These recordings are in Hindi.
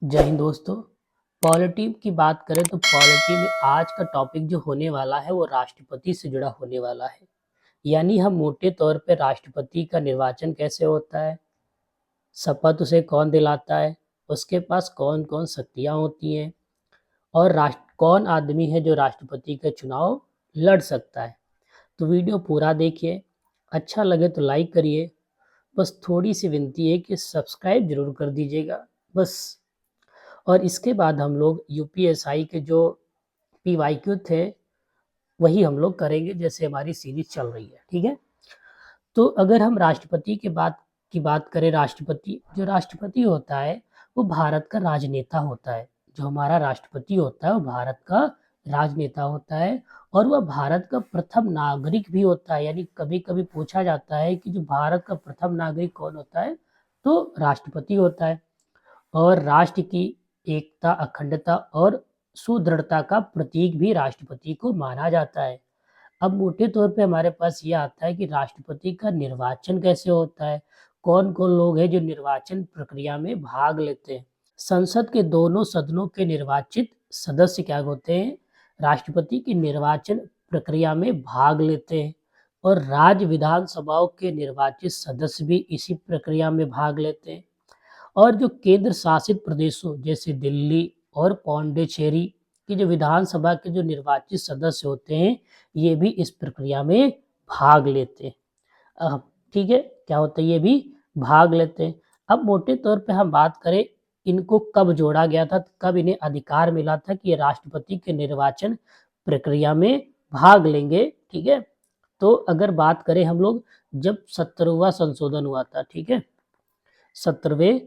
जय हिंद दोस्तों। पॉलिटी की बात करें तो पॉलिटी में आज का टॉपिक जो होने वाला है वो राष्ट्रपति से जुड़ा होने वाला है। यानी हम मोटे तौर पे राष्ट्रपति का निर्वाचन कैसे होता है, शपथ उसे कौन दिलाता है, उसके पास कौन कौन शक्तियाँ होती हैं और राष्ट्र कौन आदमी है जो राष्ट्रपति का चुनाव लड़ सकता है। तो वीडियो पूरा देखिए, अच्छा लगे तो लाइक करिए। बस थोड़ी सी विनती है कि सब्सक्राइब जरूर कर दीजिएगा बस। और इसके बाद हम लोग यूपीएसआई के जो पीवाईक्यू थे वही हम लोग करेंगे जैसे हमारी सीरीज चल रही है, ठीक है। तो अगर हम राष्ट्रपति की बात करें, जो राष्ट्रपति होता है वो भारत का राजनेता होता है। जो हमारा राष्ट्रपति होता है वो भारत का राजनेता होता है और वह भारत का प्रथम नागरिक भी होता है। यानी कभी कभी पूछा जाता है कि जो भारत का प्रथम नागरिक कौन होता है, तो राष्ट्रपति होता है। और राष्ट्र की एकता, अखंडता और सुदृढ़ता का प्रतीक भी राष्ट्रपति को माना जाता है। अब मोटे तौर पे हमारे पास ये आता है कि राष्ट्रपति का निर्वाचन कैसे होता है, कौन कौन लोग हैं जो निर्वाचन प्रक्रिया में भाग लेते हैं। संसद के दोनों सदनों के निर्वाचित सदस्य क्या होते हैं, राष्ट्रपति की निर्वाचन प्रक्रिया में भाग लेते हैं। और राज्य विधानसभाओं के निर्वाचित सदस्य भी इसी प्रक्रिया में भाग लेते हैं। और जो केंद्र शासित प्रदेशों जैसे दिल्ली और पौंडीचेरी की जो विधानसभा के जो निर्वाचित सदस्य होते हैं, ये भी इस प्रक्रिया में भाग लेते हैं। ठीक है, क्या होता है, ये भी भाग लेते हैं। अब मोटे तौर पे हम बात करें इनको कब जोड़ा गया था, कब इन्हें अधिकार मिला था कि ये राष्ट्रपति के निर्वाचन प्रक्रिया में भाग लेंगे, ठीक है। तो अगर बात करें हम लोग, जब 17वां संशोधन हुआ था, ठीक है, 17वें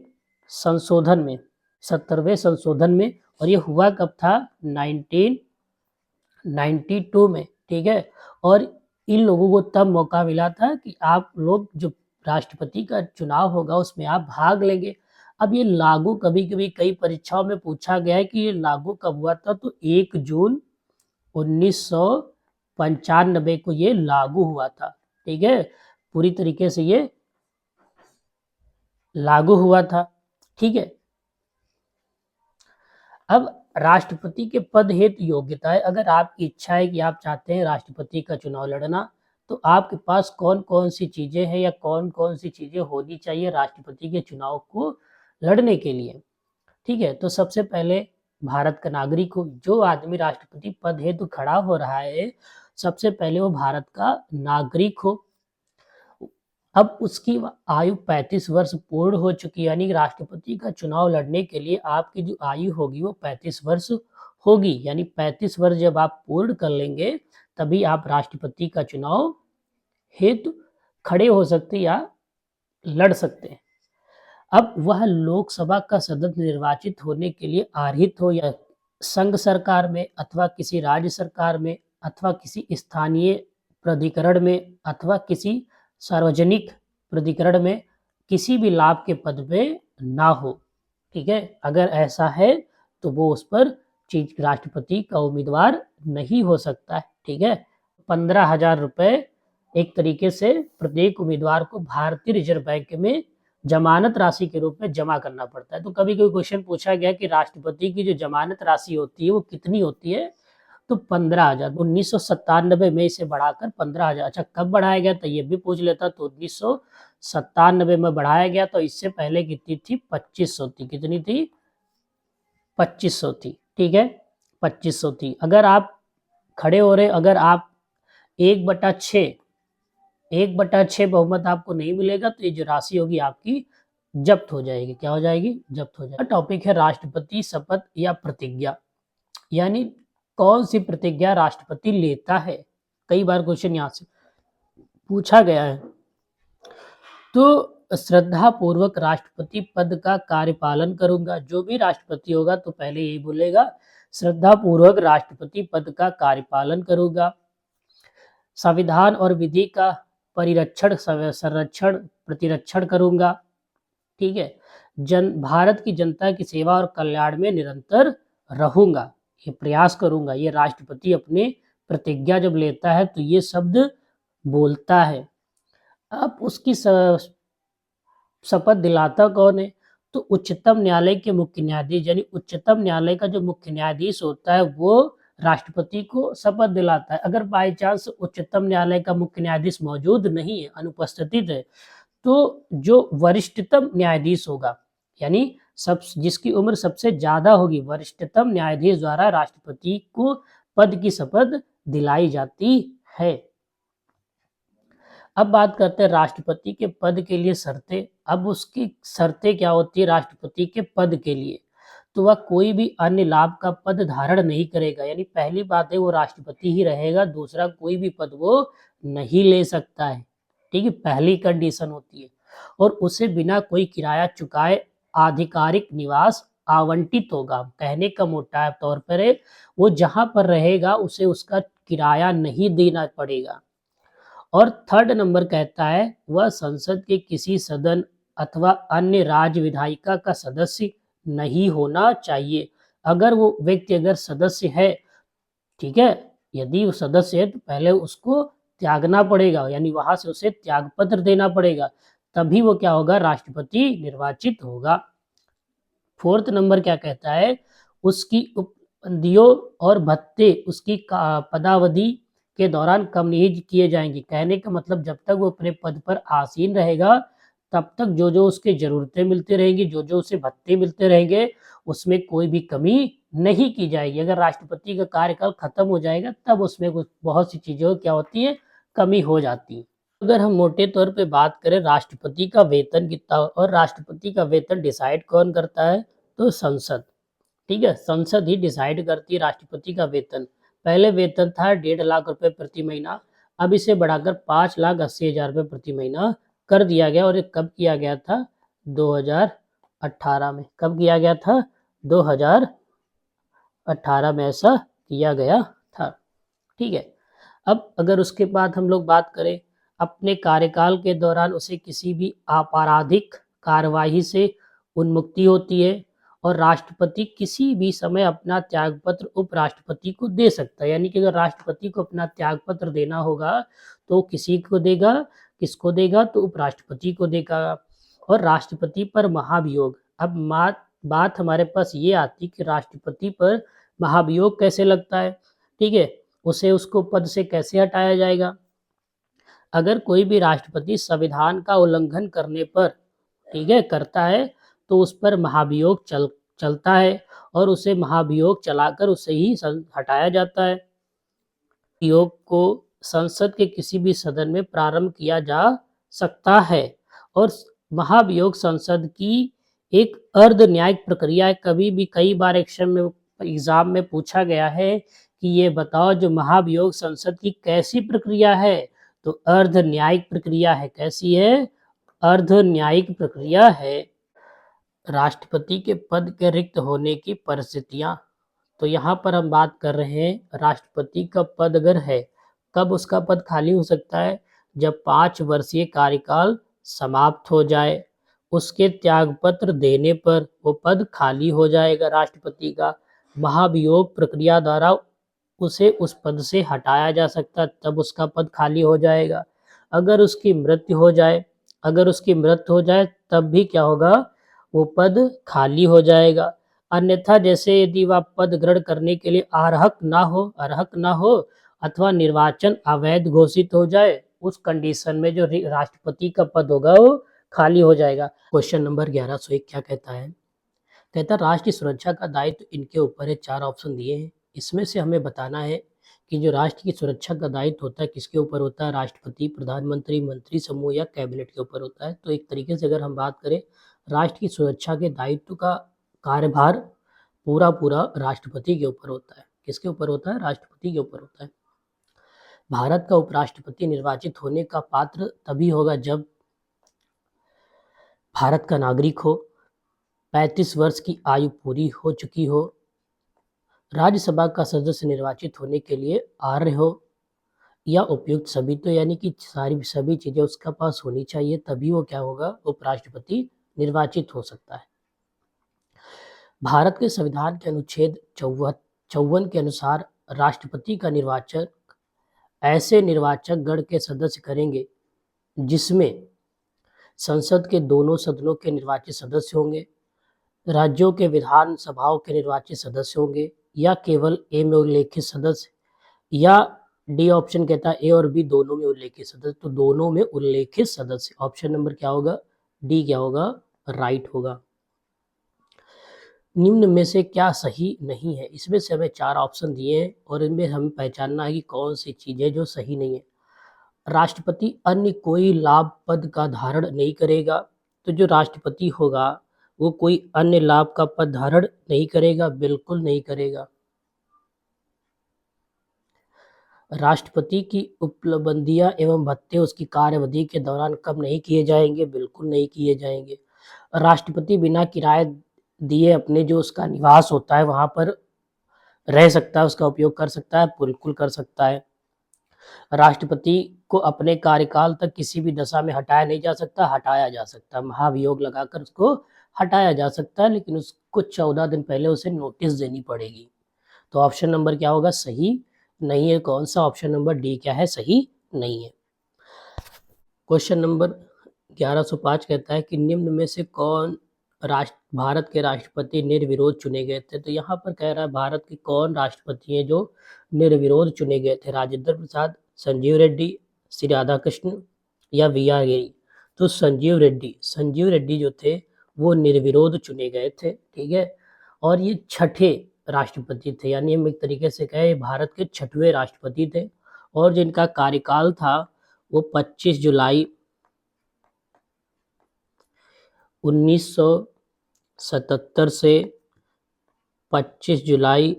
संशोधन में 17वें संशोधन में, और ये हुआ कब था, 1992 में, ठीक है। और इन लोगों को तब मौका मिला था कि आप लोग जो राष्ट्रपति का चुनाव होगा उसमें आप भाग लेंगे। अब ये लागू कभी कभी कई परीक्षाओं में पूछा गया है कि ये लागू कब हुआ था, तो 1 जून 1995 को ये लागू हुआ था, ठीक है। पूरी तरीके से ये लागू हुआ था, ठीक है। अब राष्ट्रपति के पद हेतु योग्यताएं, अगर आपकी इच्छा है कि आप चाहते हैं राष्ट्रपति का चुनाव लड़ना, तो आपके पास कौन कौन सी चीजें हैं या कौन कौन सी चीजें होनी चाहिए राष्ट्रपति के चुनाव को लड़ने के लिए, ठीक है। तो सबसे पहले भारत का नागरिक हो। जो आदमी राष्ट्रपति पद हेतु खड़ा हो रहा है, सबसे पहले वो भारत का नागरिक हो। अब उसकी आयु 35 वर्ष पूर्ण हो चुकी है, यानी राष्ट्रपति का चुनाव लड़ने के लिए आपकी जो आयु होगी वो 35 वर्ष होगी। यानी 35 वर्ष जब आप पूर्ण कर लेंगे तभी आप राष्ट्रपति का चुनाव हेतु खड़े हो सकते या लड़ सकते हैं। अब वह लोकसभा का सदस्य निर्वाचित होने के लिए आरहित हो, या संघ सरकार में अथवा किसी राज्य सरकार में अथवा किसी स्थानीय प्राधिकरण में अथवा किसी सार्वजनिक प्राधिकरण में किसी भी लाभ के पद पे ना हो, ठीक है। अगर ऐसा है तो वो उस पर राष्ट्रपति का उम्मीदवार नहीं हो सकता है, ठीक है। 15,000 रुपए एक तरीके से प्रत्येक उम्मीदवार को भारतीय रिजर्व बैंक में जमानत राशि के रूप में जमा करना पड़ता है। तो कभी कभी क्वेश्चन पूछा गया कि राष्ट्रपति की जो जमानत राशि होती है वो कितनी होती है, तो 15,000। 1997 में इसे बढ़ाकर 15,000, अच्छा कब बढ़ाया गया था ये भी पूछ लेता, तो 1997 में बढ़ाया गया। तो इससे पहले कितनी थी, 2500 थी। कितनी थी, 2500 थी, ठीक है, 2500 थी। अगर आप खड़े हो रहे, अगर आप 1/6 बहुमत आपको नहीं मिलेगा तो ये जो राशि होगी आपकी जब्त हो जाएगी। क्या हो जाएगी, जब्त हो जाएगी। टॉपिक है राष्ट्रपति शपथ या प्रतिज्ञा, यानी कौन सी प्रतिज्ञा राष्ट्रपति लेता है। कई बार क्वेश्चन यहाँ से पूछा गया है। तो श्रद्धा पूर्वक राष्ट्रपति पद का कार्यपालन करूंगा। जो भी राष्ट्रपति होगा तो पहले यही बोलेगा, श्रद्धा पूर्वक राष्ट्रपति पद का कार्यपालन करूंगा। संविधान और विधि का परिरक्षण, संरक्षण, प्रतिरक्षण करूंगा, ठीक है। भारत की जनता की सेवा और कल्याण में निरंतर रहूंगा, ये प्रयास करूंगा। ये राष्ट्रपति अपने प्रतिज्ञा जब लेता है तो ये शब्द बोलता है। अब उसकी शपथ दिलाता कौन है, तो उच्चतम न्यायालय के मुख्य न्यायाधीश यानी उच्चतम न्यायालय का जो मुख्य न्यायाधीश होता है वो राष्ट्रपति को शपथ दिलाता है। अगर बाई चांस उच्चतम न्यायालय का मुख्य न्यायाधीश मौजूद नहीं है, अनुपस्थित है, तो जो वरिष्ठतम न्यायाधीश होगा यानी सब जिसकी उम्र सबसे ज्यादा होगी, वरिष्ठतम न्यायाधीश द्वारा राष्ट्रपति को पद की शपथ दिलाई जाती है। अब बात करते हैं राष्ट्रपति के पद के लिए शर्तें। अब उसकी शर्तें क्या होती है राष्ट्रपति के पद के लिए? तो वह कोई भी अन्य लाभ का पद धारण नहीं करेगा, यानी पहली बात है वो राष्ट्रपति ही रहेगा, दूसरा कोई भी पद वो नहीं ले सकता है। ठीक है, पहली कंडीशन होती है। और उसे बिना कोई किराया चुकाए आधिकारिक निवास आवंटित होगा। कहने का मोटा तौर पर है वो जहां पर रहेगा उसे उसका किराया नहीं देना पड़ेगा। और थर्ड नंबर कहता है वह संसद के किसी सदन अथवा अन्य राज्य विधायिका का सदस्य नहीं होना चाहिए। अगर वो व्यक्ति अगर सदस्य है, ठीक है, यदि वो सदस्य है तो पहले उसको त्यागना पड़ेगा, यानी वहां से उसे त्याग पत्र देना पड़ेगा, तभी वो क्या होगा राष्ट्रपति निर्वाचित होगा। फोर्थ नंबर क्या कहता है उसकी उपलब्धियों और भत्ते उसकी पदावधि के दौरान कम नहीं किए जाएंगे। कहने का मतलब जब तक वो अपने पद पर आसीन रहेगा तब तक जो जो उसके जरूरतें मिलती रहेंगी, जो जो उसे भत्ते मिलते रहेंगे, उसमें कोई भी कमी नहीं की जाएगी। अगर राष्ट्रपति का कार्यकाल खत्म हो जाएगा तब उसमें कुछ बहुत सी चीजों क्या होती है कमी हो जाती है। अगर हम मोटे तौर पे बात करें राष्ट्रपति का वेतन कितना, और राष्ट्रपति का वेतन डिसाइड कौन करता है तो संसद। ठीक है, संसद ही डिसाइड करती है राष्ट्रपति का वेतन। पहले वेतन था 1.5 लाख रुपए प्रति महीना, अब इसे बढ़ाकर 5,80,000 रुपए प्रति महीना कर दिया गया। और ये कब किया गया था 2018 में। कब किया गया था 2018 में ऐसा किया गया था। ठीक है, अब अगर उसके बाद हम लोग बात करें अपने कार्यकाल के दौरान उसे किसी भी आपराधिक कार्यवाही से उन्मुक्ति होती है, और राष्ट्रपति किसी भी समय अपना त्यागपत्र उपराष्ट्रपति को दे सकता है। यानी कि अगर राष्ट्रपति को अपना त्यागपत्र देना होगा तो किसी को देगा, किसको देगा तो उपराष्ट्रपति को देगा। और राष्ट्रपति पर महाभियोग। अब बात हमारे पास ये आती कि राष्ट्रपति पर महाभियोग कैसे लगता है। ठीक है, उसे उसको पद से कैसे हटाया जाएगा। अगर कोई भी राष्ट्रपति संविधान का उल्लंघन करने पर, ठीक है, करता है तो उस पर महाभियोग चलता है, और उसे महाभियोग चलाकर उसे ही हटाया जाता है। योग को संसद के किसी भी सदन में प्रारंभ किया जा सकता है, और महाभियोग संसद की एक अर्ध न्यायिक प्रक्रिया है। कभी भी कई बार एग्जाम में पूछा गया है कि ये बताओ जो महाभियोग संसद की कैसी प्रक्रिया है, तो अर्ध न्यायिक प्रक्रिया है। कैसी है? अर्ध न्यायिक प्रक्रिया है। राष्ट्रपति के पद के रिक्त होने की परिस्थितियां। तो यहाँ पर हम बात कर रहे हैं राष्ट्रपति का पद अगर है, कब उसका पद खाली हो सकता है? जब 5 वर्षीय कार्यकाल समाप्त हो जाए, उसके त्यागपत्र देने पर वो पद खाली हो जाएगा राष्ट्रपति का। महाभियोग प्रक्रिया द्वारा उसे उस पद से हटाया जा सकता है, तब उसका पद खाली हो जाएगा। अगर उसकी मृत्यु हो जाए, तब भी क्या होगा, वो पद खाली हो जाएगा। अन्यथा जैसे यदि वह पद ग्रहण करने के लिए अर्हक ना हो अथवा निर्वाचन अवैध घोषित हो जाए, उस कंडीशन में जो राष्ट्रपति का पद होगा वो खाली हो जाएगा। क्वेश्चन नंबर 1101 क्या कहता है? कहता है राष्ट्र की सुरक्षा का दायित्व इनके ऊपर है। 4 ऑप्शन दिए हैं, इसमें से हमें बताना है कि जो राष्ट्र की सुरक्षा का दायित्व होता है किसके ऊपर होता है? राष्ट्रपति, प्रधानमंत्री, मंत्री समूह या कैबिनेट के ऊपर होता है। तो एक तरीके से अगर हम बात करें राष्ट्र की सुरक्षा के दायित्व का कार्यभार पूरा राष्ट्रपति के ऊपर होता है। किसके ऊपर होता है? राष्ट्रपति के ऊपर होता है। भारत का उपराष्ट्रपति निर्वाचित होने का पात्र तभी होगा जब भारत का नागरिक हो, 35 वर्ष की आयु पूरी हो चुकी हो, राज्यसभा का सदस्य निर्वाचित होने के लिए आर्य हो, या उपयुक्त सभी। तो यानी कि सभी चीजें उसका पास होनी चाहिए, तभी वो क्या होगा, उपराष्ट्रपति निर्वाचित हो सकता है। भारत के संविधान के अनुच्छेद 54 के अनुसार राष्ट्रपति का निर्वाचन ऐसे निर्वाचक गण के सदस्य करेंगे जिसमें संसद के दोनों सदनों के निर्वाचित सदस्य होंगे, राज्यों के विधान सभाओं के निर्वाचित सदस्य होंगे, या केवल ए में उल्लेखित सदस्य, या डी ऑप्शन कहता है ए और बी दोनों में उल्लेखित सदस्य। तो दोनों में उल्लेखित सदस्य, ऑप्शन नंबर क्या होगा, डी क्या होगा, राइट होगा। निम्न में से क्या सही नहीं है, इसमें से हमें 4 ऑप्शन दिए हैं और इनमें हमें पहचानना है कि कौन सी चीज़ है जो सही नहीं है। राष्ट्रपति अन्य कोई लाभ पद का धारण नहीं करेगा। तो जो राष्ट्रपति होगा वो कोई अन्य लाभ का पद धारण नहीं करेगा, बिल्कुल नहीं करेगा। राष्ट्रपति की उपलब्धियां एवं भत्ते उसकी कार्यवधि के दौरान कम नहीं किए जाएंगे, बिल्कुल नहीं किए जाएंगे। राष्ट्रपति बिना किराए दिए अपने जो उसका निवास होता है वहां पर रह सकता है, उसका उपयोग कर सकता है, बिल्कुल कर सकता है। राष्ट्रपति को अपने कार्यकाल तक किसी भी दशा में हटाया नहीं जा सकता, हटाया जा सकता है, महाभियोग लगाकर उसको हटाया जा सकता है, लेकिन उसको 14 दिन पहले उसे नोटिस देनी पड़ेगी। तो ऑप्शन नंबर क्या होगा, सही नहीं है। कौन सा, ऑप्शन नंबर डी क्या है, सही नहीं है। क्वेश्चन नंबर 1105 कहता है कि निम्न में से कौन भारत के राष्ट्रपति निर्विरोध चुने गए थे। तो यहाँ पर कह रहा है भारत के कौन राष्ट्रपति हैं जो निर्विरोध चुने गए थे, राजेंद्र प्रसाद, संजीव रेड्डी, श्री राधाकृष्ण या वी आर गिरी। तो संजीव रेड्डी जो थे वो निर्विरोध चुने गए थे, ठीक है। और ये छठे राष्ट्रपति थे, यानी हम एक तरीके से कहें भारत के छठवें राष्ट्रपति थे। और जिनका कार्यकाल था वो 25 जुलाई 1977 से 25 जुलाई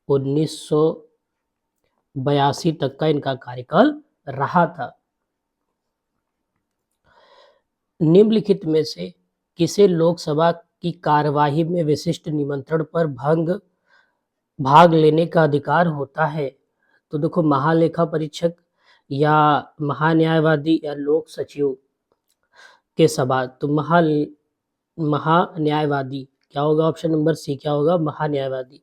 1982 तक का इनका कार्यकाल रहा था। निम्नलिखित में से किसे लोकसभा की कार्यवाही में विशिष्ट निमंत्रण पर भाग लेने का अधिकार होता है। तो देखो, महालेखा परीक्षक या महान्यायवादी या लोक सचिव के सभा। तो महान्यायवादी क्या होगा, ऑप्शन नंबर सी क्या होगा, महान्यायवादी।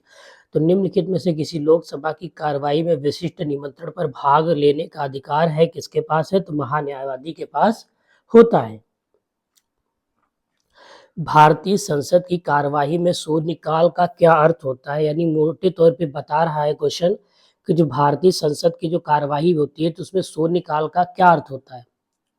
तो निम्नलिखित में से किसी लोकसभा की कार्यवाही में विशिष्ट निमंत्रण पर भाग लेने का अधिकार है किसके पास है, तो महान्यायवादी के पास होता है। भारतीय संसद की कार्यवाही में शून्यकाल का क्या अर्थ होता है, यानी मोटे तौर पे बता रहा है क्वेश्चन कि जो भारतीय संसद की जो कार्यवाही होती है तो उसमें शून्यकाल का क्या अर्थ होता है,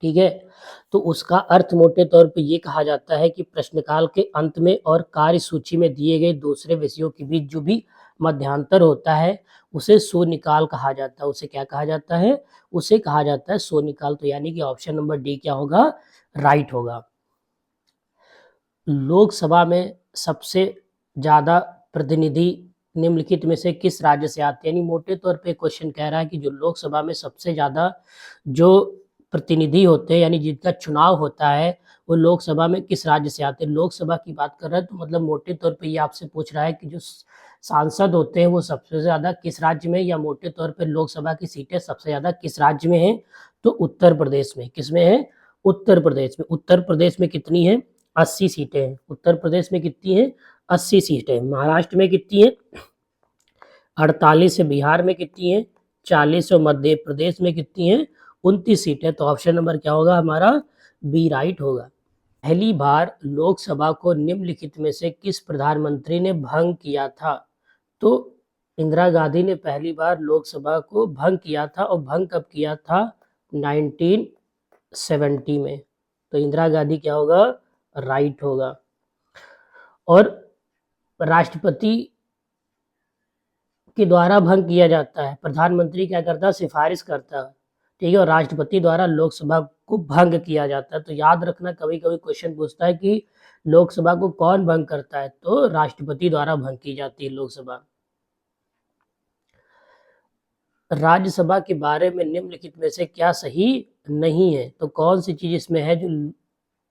ठीक है। तो उसका अर्थ मोटे तौर पे ये कहा जाता है कि प्रश्नकाल के अंत में और कार्यसूची में दिए गए दूसरे विषयों के बीच जो भी मध्यांतर होता है उसे शून्यकाल कहा जाता है। उसे क्या कहा जाता है, उसे कहा जाता है शून्यकाल। तो यानी कि ऑप्शन नंबर डी क्या होगा, राइट होगा। लोकसभा में सबसे ज्यादा प्रतिनिधि निम्नलिखित में से किस राज्य से आते हैं, यानी मोटे तौर पे क्वेश्चन कह रहा है कि जो लोकसभा में सबसे ज्यादा जो प्रतिनिधि होते हैं यानी जिनका चुनाव होता है वो लोकसभा में किस राज्य से आते हैं। लोकसभा की बात कर रहा है तो मतलब मोटे तौर पे ये आपसे पूछ रहा है कि जो सांसद होते हैं वो सबसे ज्यादा किस राज्य में, या मोटे तौर पे लोकसभा की सीटें सबसे ज्यादा किस राज्य में है, तो उत्तर प्रदेश में। किसमें है, उत्तर प्रदेश में। उत्तर प्रदेश में कितनी है, 80 सीटें हैं। उत्तर प्रदेश में कितनी है, 80 सीटें। महाराष्ट्र में कितनी है, 48 है। बिहार में कितनी है, 40। और मध्य प्रदेश में कितनी है, 29 सीटें। तो ऑप्शन नंबर क्या होगा हमारा, बी राइट होगा। पहली बार लोकसभा को निम्नलिखित में से किस प्रधानमंत्री ने भंग किया था। तो इंदिरा गांधी ने पहली बार लोकसभा को भंग किया था, और भंग कब किया था, 1970 में। तो इंदिरा गांधी क्या होगा, राइट होगा। और राष्ट्रपति के द्वारा भंग किया जाता है, प्रधानमंत्री क्या करता है, सिफारिश करता है, ठीक है। और राष्ट्रपति द्वारा लोकसभा को भंग किया जाता है। तो याद रखना, कभी कभी क्वेश्चन पूछता है कि लोकसभा को कौन भंग करता है, तो राष्ट्रपति द्वारा भंग की जाती है लोकसभा। राज्यसभा के बारे में निम्नलिखित में से क्या सही नहीं है। तो कौन सी चीज इसमें है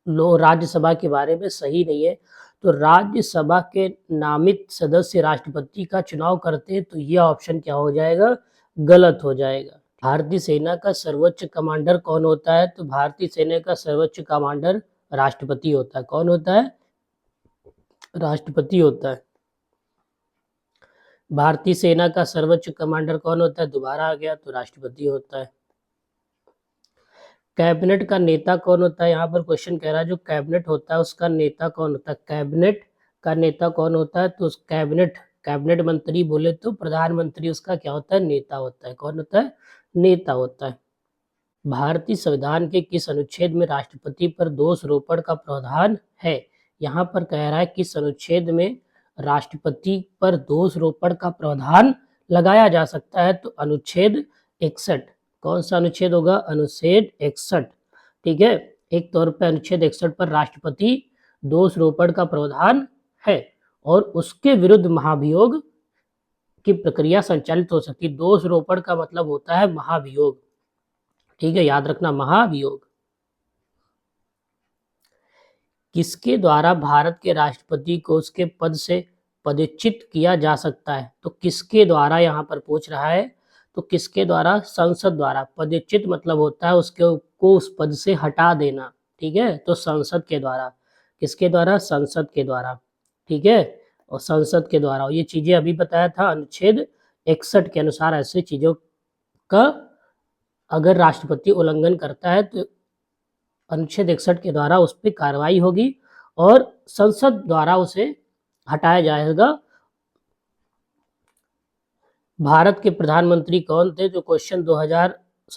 जो राज्यसभा के बारे में सही नहीं है। तो राज्यसभा के नामित सदस्य राष्ट्रपति का चुनाव करते हैं, तो यह ऑप्शन क्या हो जाएगा, गलत हो जाएगा। भारतीय सेना का सर्वोच्च कमांडर कौन होता है, तो भारतीय सेना का सर्वोच्च कमांडर राष्ट्रपति होता है। कौन होता है, राष्ट्रपति होता है। भारतीय सेना का सर्वोच्च कमांडर कौन होता है, दोबारा आ गया, तो राष्ट्रपति होता है। कैबिनेट का नेता कौन होता है? यहाँ पर क्वेश्चन कह रहा है जो कैबिनेट होता है उसका नेता कौन होता है? कैबिनेट का नेता कौन होता है? तो कैबिनेट कैबिनेट मंत्री बोले तो प्रधानमंत्री उसका क्या होता है? नेता होता है। कौन होता है? नेता होता है। भारतीय संविधान के किस अनुच्छेद में राष्ट्रपति पर दोषारोपण का प्रावधान है? यहाँ पर कह रहा है किस अनुच्छेद में राष्ट्रपति पर दोषारोपण का प्रावधान लगाया जा सकता है? तो अनुच्छेद 61। कौन सा अनुच्छेद होगा? अनुच्छेद 61। ठीक है, एक तौर पर अनुच्छेद 61 पर राष्ट्रपति दोषारोपण का प्रावधान है और उसके विरुद्ध महाभियोग की प्रक्रिया संचालित हो सकती है। दोषारोपण का मतलब होता है महाभियोग। ठीक है, याद रखना, महाभियोग। किसके द्वारा भारत के राष्ट्रपति को उसके पद से पदच्युत किया जा सकता है? तो किसके द्वारा यहाँ पर पूछ रहा है, तो किसके द्वारा? संसद द्वारा। पदच्युत मतलब होता है उसके को उस पद से हटा देना। ठीक है, तो संसद के द्वारा। किसके द्वारा? संसद के द्वारा। ठीक है, और संसद के द्वारा। ये चीजें अभी बताया था, अनुच्छेद 61 के अनुसार ऐसे चीजों का अगर राष्ट्रपति उल्लंघन करता है तो अनुच्छेद 61 के द्वारा उस पर कार्रवाई होगी और संसद द्वारा उसे हटाया जाएगा। भारत के प्रधानमंत्री कौन थे? जो क्वेश्चन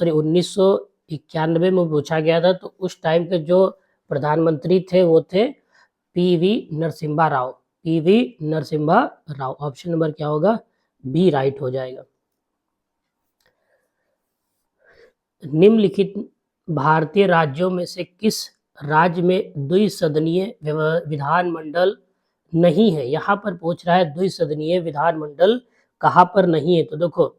1991 में पूछा गया था, तो उस टाइम के जो प्रधानमंत्री थे वो थे PV Narasimha Rao. PV Narasimha Rao. Option number क्या होगा? बी राइट हो जाएगा। निम्नलिखित भारतीय राज्यों में से किस राज्य में द्विसदनीय विधानमंडल नहीं है? यहाँ पर पूछ रहा है द्विसदनीय विधानमंडल कहाँ पर नहीं है। तो देखो,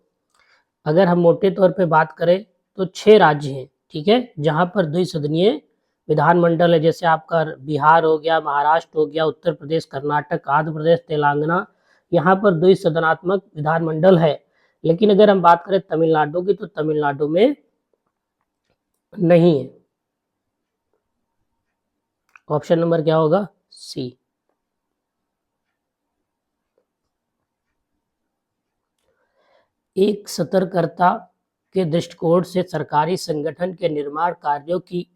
अगर हम मोटे तौर पे बात करें तो 6 राज्य हैं, ठीक है, जहाँ पर द्विसदनीय विधानमंडल है। जैसे आपका बिहार हो गया, महाराष्ट्र हो गया, उत्तर प्रदेश, कर्नाटक, आंध्र प्रदेश, तेलंगाना, यहाँ पर द्विसदनात्मक विधानमंडल है। लेकिन अगर हम बात करें तमिलनाडु की, तो तमिलनाडु में नहीं है। ऑप्शन नंबर क्या होगा? सी। एक सतर्कता के दृष्टिकोण से सरकारी संगठन के निर्माण कार्यों की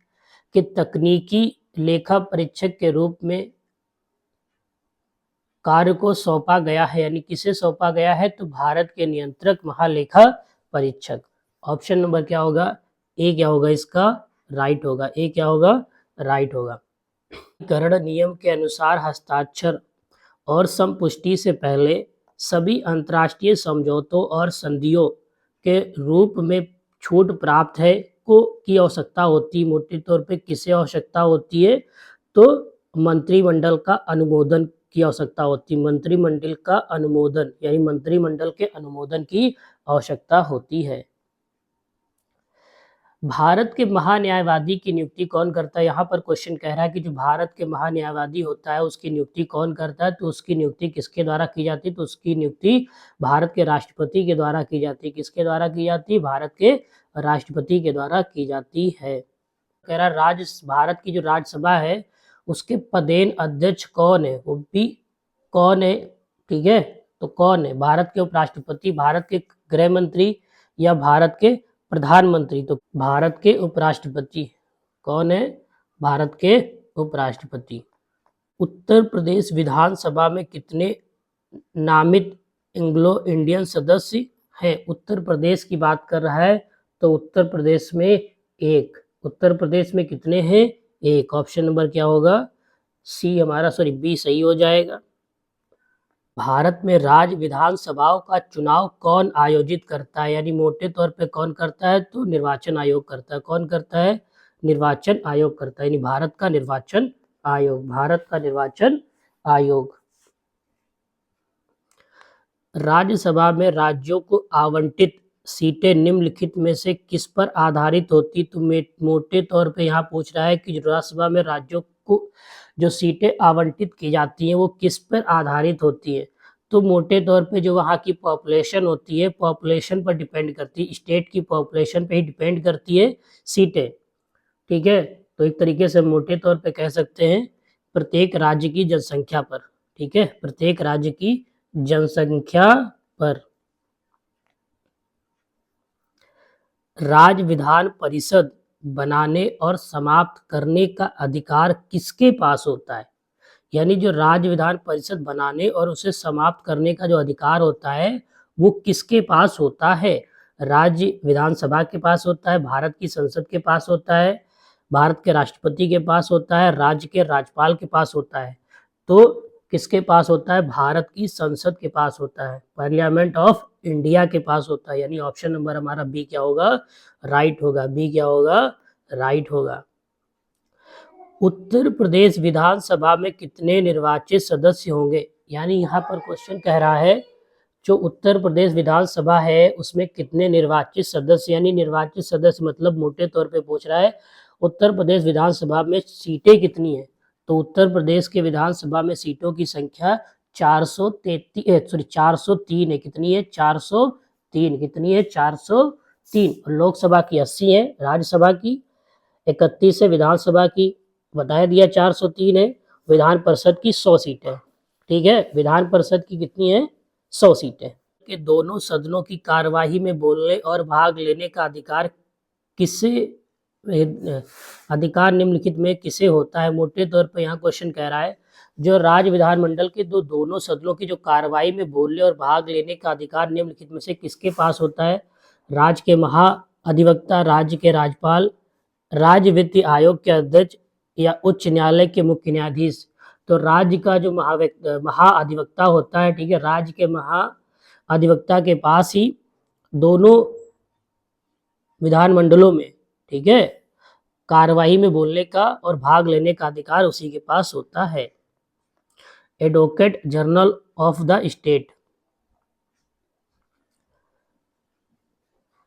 के तकनीकी लेखा परीक्षक के रूप में कार्य को सौंपा गया है, यानी किसे सौंपा गया है? तो भारत के नियंत्रक महालेखा परीक्षक। ऑप्शन नंबर क्या होगा? ए क्या होगा? इसका राइट होगा। ए क्या होगा? राइट होगा। करण नियम के अनुसार हस्ताक्षर और संपुष्टि से पहले सभी अंतर्राष्ट्रीय समझौतों और संधियों के रूप में छूट प्राप्त है की आवश्यकता होती है। मोटे तौर पे किसे आवश्यकता होती है? तो मंत्रिमंडल का अनुमोदन की आवश्यकता होती है। मंत्रिमंडल का अनुमोदन, यानी मंत्रिमंडल के अनुमोदन की आवश्यकता होती है। भारत के महान्यायवादी की नियुक्ति कौन करता है? यहाँ पर क्वेश्चन कह रहा है कि जो भारत के महान्यायवादी होता है उसकी नियुक्ति कौन करता है? तो उसकी नियुक्ति किसके द्वारा की जाती है? तो उसकी नियुक्ति भारत के राष्ट्रपति के द्वारा की जाती है। किसके द्वारा की जाती है? भारत के राष्ट्रपति के द्वारा की जाती है। कह रहा है भारत की जो राज्यसभा है उसके पदेन अध्यक्ष कौन है? वो भी कौन है? ठीक है, तो कौन है? भारत के उपराष्ट्रपति, भारत के गृह मंत्री या भारत के प्रधानमंत्री? तो भारत के उपराष्ट्रपति। कौन है? भारत के उपराष्ट्रपति। उत्तर प्रदेश विधानसभा में कितने नामित एंग्लो इंडियन सदस्य हैं? उत्तर प्रदेश की बात कर रहा है, तो उत्तर प्रदेश में एक। उत्तर प्रदेश में कितने हैं? एक। ऑप्शन नंबर क्या होगा? सी हमारा, सॉरी, बी सही हो जाएगा। भारत में राज्य विधानसभाओं का चुनाव कौन आयोजित करता है? यानी मोटे तौर पे कौन करता है? तो निर्वाचन आयोग करता है। कौन करता है? निर्वाचन आयोग करता है, यानी भारत का निर्वाचन आयोग। भारत का निर्वाचन आयोग। राज्यसभा में राज्यों को आवंटित सीटें निम्नलिखित में से किस पर आधारित होती? तो मोटे तौर पे यहाँ पूछ रहा है कि राज्यसभा में राज्यों को जो सीटें आवंटित की जाती हैं वो किस पर आधारित होती है? तो मोटे तौर पे जो वहाँ की पॉपुलेशन होती है, पॉपुलेशन पर डिपेंड करती है। स्टेट की पॉपुलेशन पे ही डिपेंड करती है सीटें। ठीक है, तो एक तरीके से मोटे तौर पे कह सकते हैं प्रत्येक राज्य की जनसंख्या पर। ठीक है, प्रत्येक राज्य की जनसंख्या पर। राज्य विधान परिषद बनाने और समाप्त करने का अधिकार किसके पास होता है? यानी जो राज्य विधान परिषद बनाने और उसे समाप्त करने का जो अधिकार होता है वो किसके पास होता है? राज्य विधानसभा के पास होता है, भारत की संसद के पास होता है, भारत के राष्ट्रपति के पास होता है, राज्य के राज्यपाल के पास होता है। तो किसके पास होता है? भारत की संसद के पास होता है, पार्लियामेंट ऑफ इंडिया के पास होता है। यानी ऑप्शन नंबर हमारा बी क्या होगा? राइट होगा। बी क्या होगा? राइट होगा। उत्तर प्रदेश विधानसभा में कितने निर्वाचित सदस्य होंगे? यानी यहाँ पर क्वेश्चन कह रहा है जो उत्तर प्रदेश विधानसभा है उसमें कितने निर्वाचित सदस्य, यानी निर्वाचित सदस्य मतलब मोटे तौर पे पूछ रहा है उत्तर प्रदेश विधानसभा में सीटें कितनी है। तो उत्तर प्रदेश के विधानसभा में सीटों की संख्या 403 है। कितनी है? 403। कितनी है? 403। लोकसभा की 80 है, राज्यसभा की 31 है, विधानसभा की बताया दिया 403 है, विधान परिषद की 100 सीट है। ठीक है, विधान परिषद की कितनी है? 100 सीटें। के दोनों सदनों की कार्यवाही में बोलने और भाग लेने का अधिकार किसे अधिकार निम्नलिखित में किसे होता है? मोटे तौर पर यहाँ क्वेश्चन कह रहा है जो राज्य विधानमंडल के दोनों सदनों की जो कार्यवाही में बोलने और भाग लेने का अधिकार निम्नलिखित में से किसके पास होता है? राज्य के महाअधिवक्ता, राज्य के राज्यपाल, राज्य वित्त आयोग के अध्यक्ष या उच्च न्यायालय के मुख्य न्यायाधीश। तो राज्य का जो महाअधिवक्ता होता है, ठीक है, राज्य के महाअधिवक्ता के पास ही दोनों विधानमंडलों में, ठीक है, कार्यवाही में बोलने का और भाग लेने का अधिकार उसी के पास होता है। Advocate general of the state.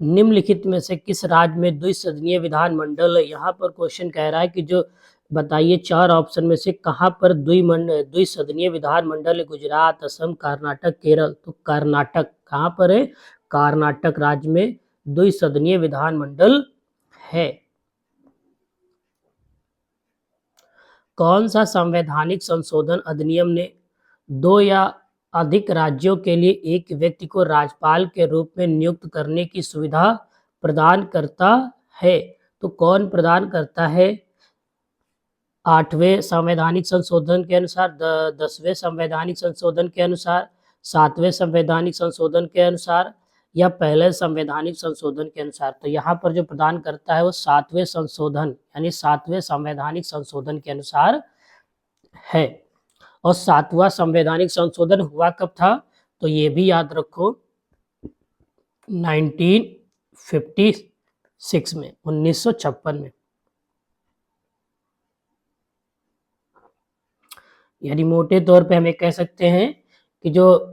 निम्नलिखित में से किस राज्य में द्विसदनीय विधानमंडल है? यहाँ पर क्वेश्चन कह रहा है कि जो बताइए 4 ऑप्शन में से कहाँ पर द्विसदनीय विधानमंडल है? गुजरात, असम, कर्नाटक, केरल। तो कर्नाटक। कहाँ पर है? कर्नाटक राज्य में द्विसदनीय विधानमंडल है। कौन सा संवैधानिक संशोधन अधिनियम ने 2 या अधिक राज्यों के लिए एक व्यक्ति को राज्यपाल के रूप में नियुक्त करने की सुविधा प्रदान करता है? तो कौन प्रदान करता है? 8वें संवैधानिक संशोधन के अनुसार, 10वें संवैधानिक संशोधन के अनुसार, 7वें संवैधानिक संशोधन के अनुसार या पहले संवैधानिक संशोधन के अनुसार। तो यहाँ पर जो प्रदान करता है वो 7वें संशोधन यानी 7वें संवैधानिक संशोधन के अनुसार है। और 7वां संवैधानिक संशोधन हुआ कब था? तो ये भी याद रखो 1956 में, 1956 में। यानी मोटे तौर पे हमें कह सकते हैं कि जो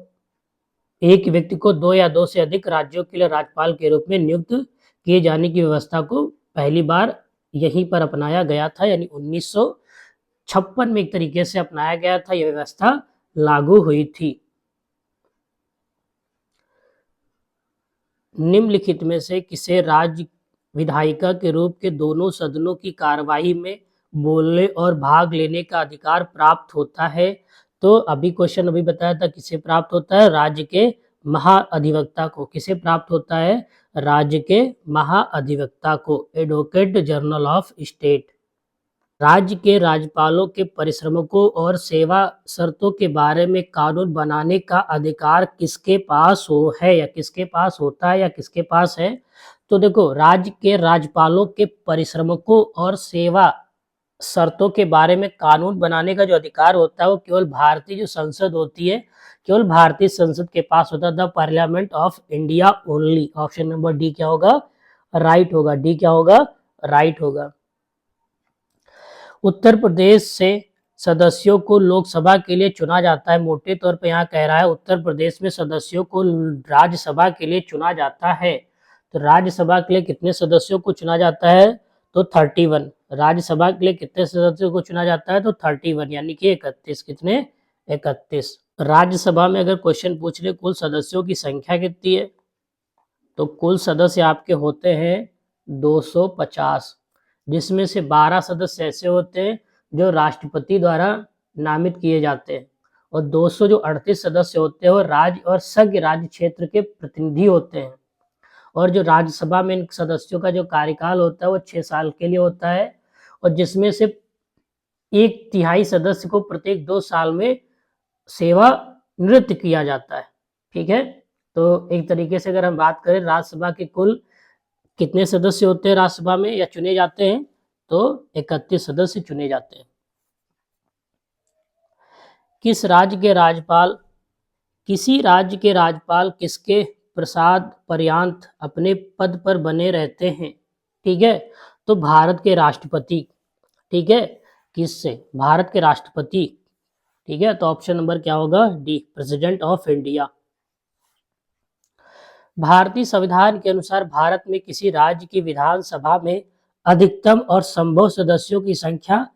एक व्यक्ति को 2 या 2 से अधिक राज्यों के लिए राज्यपाल के रूप में नियुक्त किए जाने की व्यवस्था को पहली बार यहीं पर अपनाया गया था। यानी 1956 में एक तरीके से अपनाया गया था, यह व्यवस्था लागू हुई थी। निम्नलिखित में से किसे राज्य विधायिका के रूप के दोनों सदनों की कार्यवाही में बोलने और भाग लेने का अधिकार प्राप्त होता है? तो अभी क्वेश्चन अभी बताया था किसे प्राप्त होता है? राज्य के महाअधिवक्ता को। किसे प्राप्त होता है? राज्य के महाअधिवक्ता को, एडवोकेट जनरल ऑफ स्टेट। राज्य के राज्यपालों के परिश्रमों और सेवा शर्तों के बारे में कानून बनाने का अधिकार किसके पास है या किसके पास होता है या किसके पास है? तो देखो, राज्य के राज्यपालों के परिश्रमों और सेवा शर्तों के बारे में कानून बनाने का जो अधिकार होता है वो केवल भारतीय जो संसद होती है, केवल भारतीय संसद के पास होता है, the parliament of India only. Option number D क्या होगा? राइट होगा। डी क्या होगा? राइट होगा। उत्तर प्रदेश से सदस्यों को लोकसभा के लिए चुना जाता है। मोटे तौर पर यहाँ कह रहा है उत्तर प्रदेश में सदस्यों को राज्यसभा के लिए चुना जाता है। तो राज्यसभा के लिए कितने सदस्यों को चुना जाता है? तो 31। राज्यसभा के लिए कितने सदस्यों को चुना जाता है? तो 31 यानी कि 31। कितने? 31। राज्यसभा में अगर क्वेश्चन पूछ ले कुल सदस्यों की संख्या कितनी है, तो कुल सदस्य आपके होते हैं 250, जिसमें से 12 सदस्य ऐसे होते हैं जो राष्ट्रपति द्वारा नामित किए जाते हैं और 238 सदस्य होते हैं वो राज्य और संघ राज्य क्षेत्र के प्रतिनिधि होते हैं। और जो राज्यसभा में इन सदस्यों का जो कार्यकाल होता है वो 6 साल के लिए होता है, और जिसमें से 1/3 सदस्य को प्रत्येक 2 साल में सेवा निवृत्त किया जाता है। ठीक है, तो एक तरीके से अगर हम बात करें राज्यसभा के कुल कितने सदस्य होते हैं राज्यसभा में या चुने जाते हैं, तो 31 सदस्य चुने जाते हैं। किसी राज्य के राज्यपाल किसके प्रसाद पर्यंत अपने पद पर बने रहते हैं? ठीक है, तो भारत के राष्ट्रपति। ठीक है, किससे? भारत के राष्ट्रपति। ठीक है, तो ऑप्शन नंबर क्या होगा? D, president of India. भारतीय संविधान के अनुसार भारत में किसी राज्य की विधानसभा में अधिकतम और संभव सदस्यों की संख्या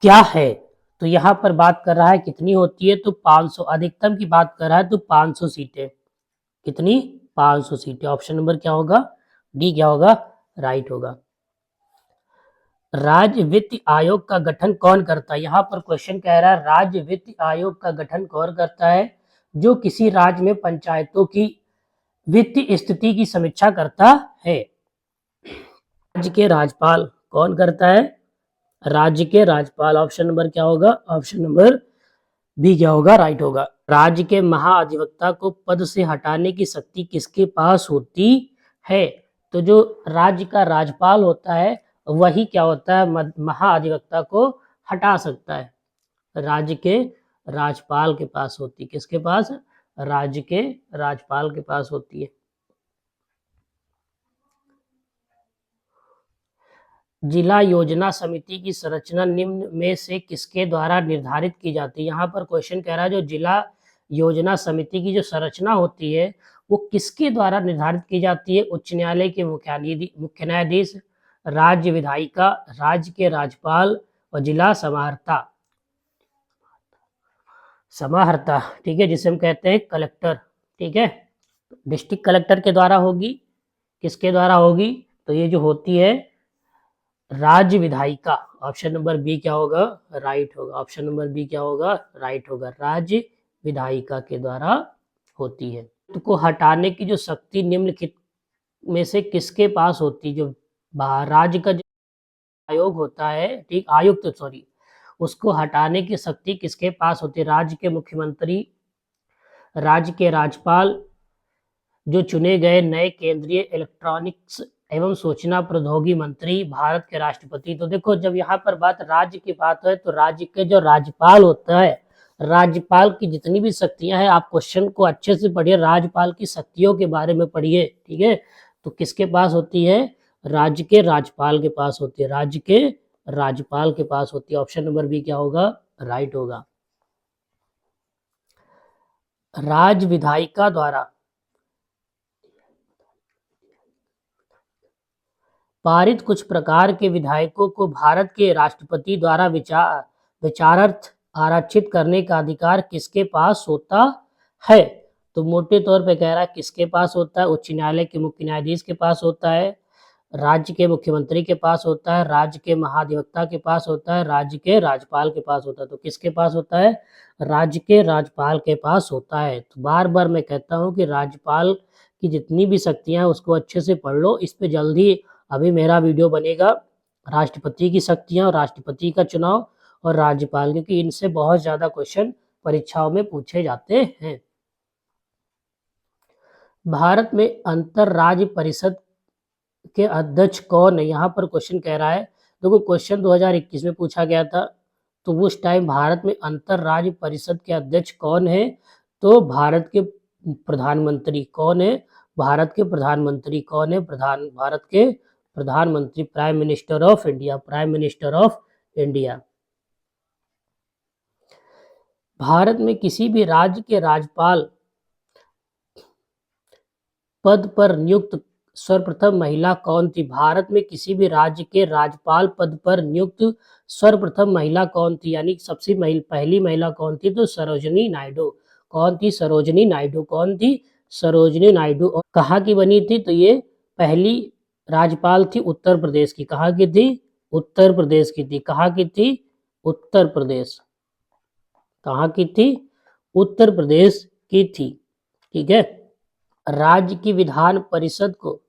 क्या है? तो यहाँ पर बात कर रहा है कितनी होती है, तो 500। अधिकतम की बात कर रहा है तो 500 सीटें। कितनी? 500 सीटें। ऑप्शन नंबर क्या होगा? डी क्या होगा? राइट होगा। राज्य वित्त आयोग का गठन कौन करता है? यहाँ पर क्वेश्चन कह रहा है राज्य वित्त आयोग का गठन कौन करता है? जो किसी राज्य में पंचायतों की वित्तीय स्थिति की समीक्षा करता है। राज्य के राज्यपाल कौन करता है? राज्य के राज्यपाल। ऑप्शन नंबर क्या होगा? ऑप्शन नंबर बी क्या होगा? राइट होगा। राज्य के महाधिवक्ता को पद से हटाने की शक्ति किसके पास होती है? तो जो राज्य का राज्यपाल होता है वही क्या होता है? महाधिवक्ता को हटा सकता है। राज्य के राज्यपाल के पास होती है। किसके पास? राज्य के राज्यपाल के पास होती है। जिला योजना समिति की संरचना निम्न में से किसके द्वारा निर्धारित की जाती है? यहाँ पर क्वेश्चन कह रहा है जो जिला योजना समिति की जो संरचना होती है वो किसके द्वारा निर्धारित की जाती है? उच्च न्यायालय के मुख्य न्यायाधीश, राज्य विधायिका, राज्य के राज्यपाल और जिला समाहर्ता। ठीक है, जिसे हम कहते हैं कलेक्टर। ठीक है, डिस्ट्रिक्ट कलेक्टर के द्वारा होगी। किसके द्वारा होगी? तो ये जो होती है राज्य विधायिका। ऑप्शन नंबर बी क्या होगा? राइट होगा। ऑप्शन नंबर बी क्या होगा? राइट होगा। राज्य विधायिका के द्वारा होती है। को हटाने की जो शक्ति निम्नलिखित में से किसके पास होती है? जो राज्य का जो आयोग होता है, ठीक, आयुक्त सॉरी, उसको हटाने की शक्ति किसके पास होती है? राज्य के मुख्यमंत्री, राज्य के राज्यपाल, जो चुने गए नए केंद्रीय इलेक्ट्रॉनिक्स एवं सूचना प्रौद्योगिकी मंत्री, भारत के राष्ट्रपति। तो देखो जब यहाँ पर बात राज्य की बात है तो राज्य के जो राज्यपाल होता है, राज्यपाल की जितनी भी शक्तियां हैं, आप क्वेश्चन को अच्छे से पढ़िए, राज्यपाल की शक्तियों के बारे में पढ़िए। ठीक है, तो किसके पास होती है? राज्य के राज्यपाल के पास होती है। राज्य के राज्यपाल के पास होती है। ऑप्शन नंबर बी क्या होगा? राइट होगा। राज्य विधायिका द्वारा पारित कुछ प्रकार के विधायकों को भारत के राष्ट्रपति द्वारा विचारार्थ आरक्षित करने का अधिकार किसके पास होता है? तो मोटे तौर पे कह रहा है किसके पास होता है? उच्च न्यायालय के मुख्य न्यायाधीश के पास होता है, राज्य के मुख्यमंत्री के पास होता है, राज्य के महाधिवक्ता के पास होता है, राज्य के राज्यपाल के पास होता है। तो किसके पास होता है? राज्य के राज्यपाल के पास होता है। तो बार बार मैं कहता हूँ कि राज्यपाल की जितनी भी शक्तियां हैं उसको अच्छे से पढ़ लो। इस पे जल्दी अभी मेरा वीडियो बनेगा, राष्ट्रपति की शक्तियां और राष्ट्रपति का चुनाव और राज्यपाल, क्योंकि इनसे बहुत ज्यादा क्वेश्चन परीक्षाओं में पूछे जाते हैं। भारत में अंतर राज्य परिषद के अध्यक्ष कौन है? यहाँ पर क्वेश्चन कह रहा है, देखो क्वेश्चन 2021 में पूछा गया था, तो उस टाइम भारत में अंतर राज्य परिषद के अध्यक्ष कौन है? तो भारत के प्रधानमंत्री। कौन है? भारत के प्रधानमंत्री। कौन है? भारत के प्रधानमंत्री, prime minister of India. Prime minister of India. Bharat में किसी भी राज्य के राज्यपाल पद पर नियुक्त सर्वप्रथम महिला कौन थी? भारत में किसी भी राज्य के राज्यपाल पद पर नियुक्त सर्वप्रथम महिला कौन थी? यानी सबसे पहली महिला कौन थी? तो सरोजिनी नायडू। कौन थी? सरोजिनी नायडू। कौन थी? सरोजिनी नायडू। और कहाँ की बनी थी? तो ये पहली राज्यपाल थी उत्तर प्रदेश की। कहाँ की थी? उत्तर प्रदेश की थी। कहाँ की थी? उत्तर प्रदेश। कहाँ की थी? उत्तर प्रदेश की थी। ठीक है, राज्य की विधान परिषद को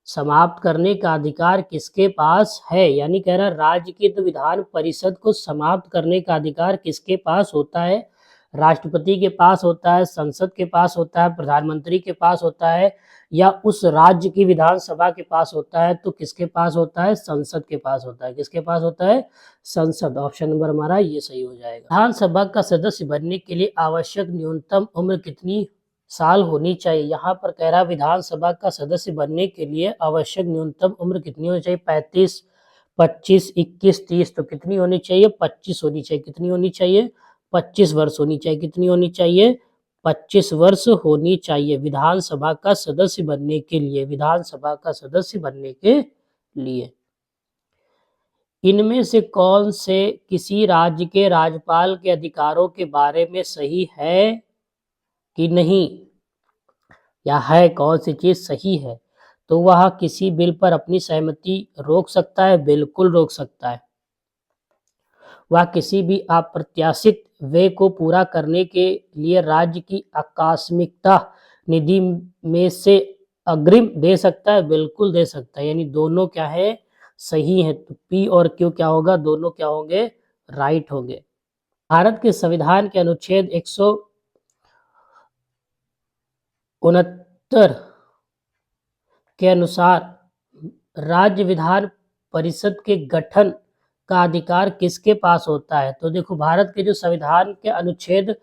समाप्त करने का अधिकार किसके पास है? यानी कह रहा राज्य की तो विधान परिषद को समाप्त करने का अधिकार किसके पास होता है? राष्ट्रपति के पास होता है, संसद के पास होता है, प्रधानमंत्री के पास होता है, या उस राज्य की विधानसभा के पास होता है? तो किसके पास होता है? संसद के पास होता है। किसके पास होता है? संसद। ऑप्शन नंबर हमारा ये सही हो जाएगा। विधानसभा का सदस्य बनने के लिए आवश्यक न्यूनतम उम्र कितनी साल होनी चाहिए? यहाँ पर कह रहा विधानसभा का सदस्य बनने के लिए आवश्यक न्यूनतम उम्र कितनी होनी चाहिए? 35, 25, 21, 30। तो कितनी होनी चाहिए? 25 होनी चाहिए। कितनी होनी चाहिए? 25 वर्ष होनी चाहिए। कितनी होनी चाहिए? 25 वर्ष होनी चाहिए विधानसभा का सदस्य बनने के लिए। विधानसभा का सदस्य बनने के लिए इनमें से कौन से किसी राज्य के राज्यपाल के अधिकारों के बारे में सही है कि नहीं, या है कौन सी चीज सही है? तो वह किसी बिल पर अपनी सहमति रोक सकता है, बिल्कुल रोक सकता है। वह किसी भी अप्रत्याशित व्यय को पूरा करने के लिए राज्य की आकस्मिकता निधि में से अग्रिम दे सकता है, बिल्कुल दे सकता है। यानी दोनों क्या है? सही है। तो पी और क्यू क्या होगा? दोनों क्या होंगे? राइट होंगे। भारत के संविधान के अनुच्छेद 169 के अनुसार राज्य विधान परिषद के गठन का अधिकार किसके पास होता है? तो देखो भारत के जो संविधान के अनुच्छेद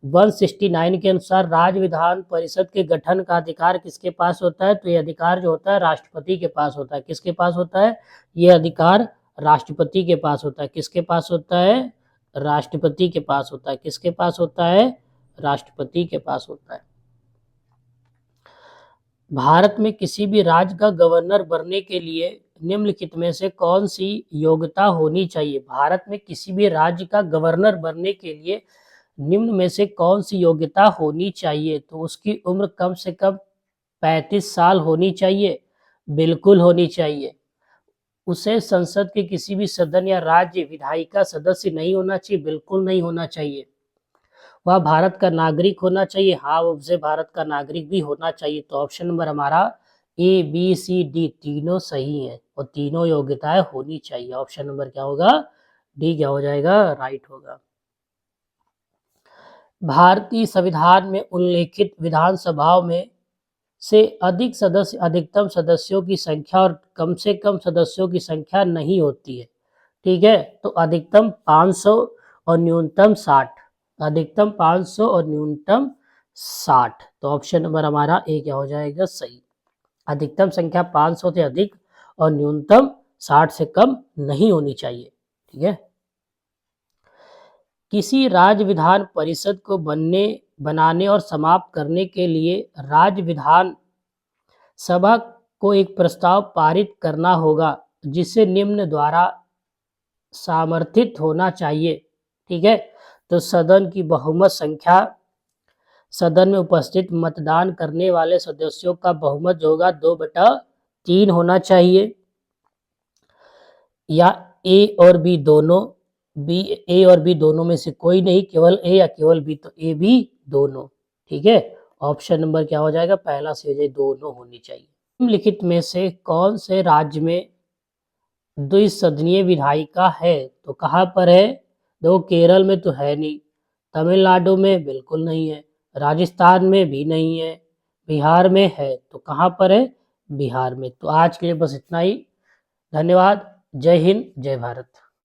169 के अनुसार राज्य विधान परिषद के गठन का अधिकार किसके पास होता है? तो ये अधिकार जो होता है राष्ट्रपति के पास होता है। किसके पास होता है? ये अधिकार राष्ट्रपति के पास होता है। किसके पास होता है? राष्ट्रपति के पास होता है। किसके पास होता है? राष्ट्रपति के पास होता है। भारत में किसी भी राज्य का गवर्नर बनने के लिए निम्नलिखित में से कौन सी योग्यता होनी चाहिए? भारत में किसी भी राज्य का गवर्नर बनने के लिए निम्न में से कौन सी योग्यता होनी चाहिए? तो उसकी उम्र कम से कम 35 साल होनी चाहिए, बिल्कुल होनी चाहिए। उसे संसद के किसी भी सदन या राज्य विधायिका सदस्य नहीं होना चाहिए, बिल्कुल नहीं होना चाहिए। वह भारत का नागरिक होना चाहिए, हाँ उसे भारत का नागरिक भी होना चाहिए। तो ऑप्शन नंबर हमारा ए, बी, सी, डी तीनों सही है और तीनों योग्यताएं होनी चाहिए। ऑप्शन नंबर क्या होगा? डी क्या हो जाएगा? राइट होगा। भारतीय संविधान में उल्लेखित विधानसभाओं में से अधिक सदस्य अधिकतम सदस्यों की संख्या और कम से कम सदस्यों की संख्या नहीं होती है। ठीक है, तो अधिकतम 500 और न्यूनतम 60। अधिकतम 500 और न्यूनतम 60। तो ऑप्शन नंबर हमारा ए क्या हो जाएगा? सही। अधिकतम संख्या 500 से अधिक और न्यूनतम 60 से कम नहीं होनी चाहिए। ठीक है। किसी राज्य विधान परिषद को बनाने और समाप्त करने के लिए राज्य विधान सभा को एक प्रस्ताव पारित करना होगा जिसे निम्न द्वारा समर्थित होना चाहिए। ठीक है, तो सदन की बहुमत संख्या, सदन में उपस्थित मतदान करने वाले सदस्यों का बहुमत जो होगा 2/3 होना चाहिए, या ए और बी दोनों, बी ए और बी दोनों में से कोई नहीं, केवल ए या केवल बी। तो ए बी दोनों। ठीक है, ऑप्शन नंबर क्या हो जाएगा? पहला से हो जाए दोनों होनी चाहिए। निम्नलिखित में से कौन से राज्य में द्विसदनीय विधायिका है? तो कहाँ पर है? देखो केरल में तो है नहीं, तमिलनाडु में बिल्कुल नहीं है, राजस्थान में भी नहीं है, बिहार में है। तो कहाँ पर है? बिहार में। तो आज के लिए बस इतना ही। धन्यवाद। जय हिंद, जय भारत।